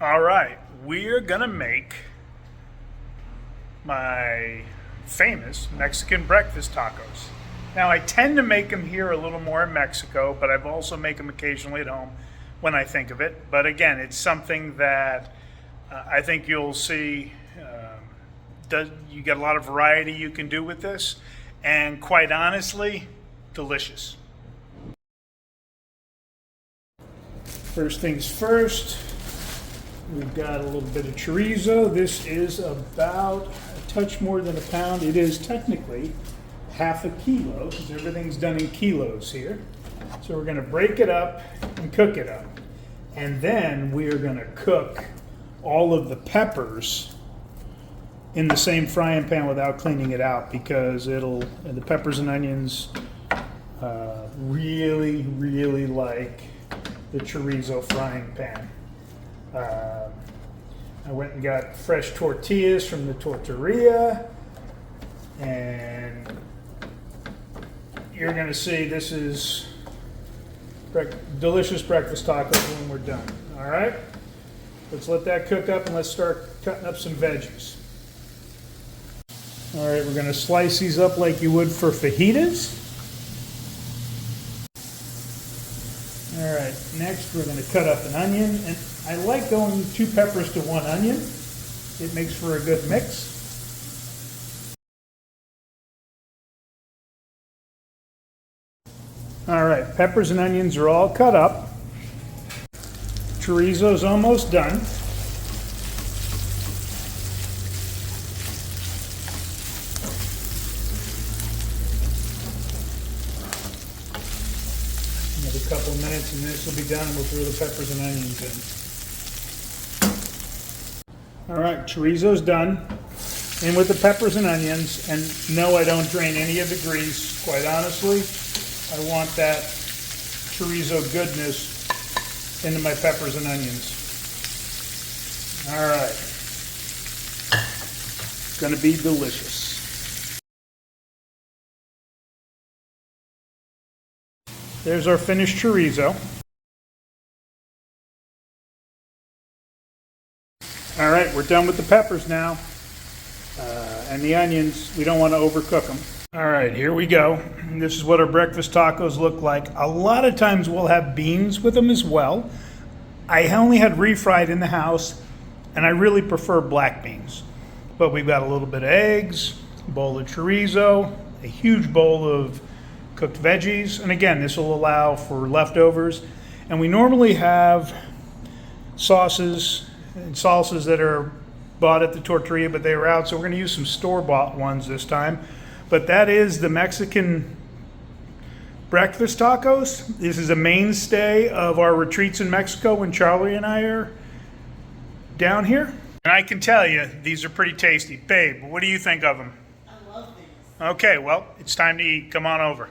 All right, we're gonna make my famous Mexican breakfast tacos. Now, I tend to make them here a little more in Mexico, but I've also make them occasionally at home when I think of it. But again, it's something that I think you'll see. You get a lot of variety you can do with this, and quite honestly, delicious. First things first, we've got a little bit of chorizo. This is about a touch more than a pound. It is technically half a kilo because everything's done in kilos here. So we're going to break it up and cook it up. And then we are going to cook all of the peppers in the same frying pan without cleaning it out, because the peppers and onions really like the chorizo frying pan. I went and got fresh tortillas from the tortilleria, and you're going to see this is delicious breakfast tacos when we're done. All right, let's let that cook up and let's start cutting up some veggies. All right, we're going to slice these up like you would for fajitas. All right, next we're going to cut up an onion, and I like going 2 peppers to 1 onion. It makes for a good mix. All right, peppers and onions are all cut up. Chorizo's almost done. Another couple of minutes and this will be done, and we'll throw the peppers and onions in. All right, chorizo's done. In with the peppers and onions, and no, I don't drain any of the grease. Quite honestly, I want that chorizo goodness into my peppers and onions. All right, it's gonna be delicious. There's our finished chorizo. All right, we're done with the peppers now. And the onions, we don't want to overcook them. All right, here we go. This is what our breakfast tacos look like. A lot of times we'll have beans with them as well. I only had refried in the house, and I really prefer black beans. But we've got a little bit of eggs, a bowl of chorizo, a huge bowl of cooked veggies, and again, this will allow for leftovers. And we normally have sauces and salsas that are bought at the tortilleria, but they were out, so we're going to use some store-bought ones this time. But that is the Mexican breakfast tacos. This is a mainstay of our retreats in Mexico when Charlie and I are down here. And I can tell you, these are pretty tasty. Babe, what do you think of them? I love these. Okay, well, it's time to eat. Come on over.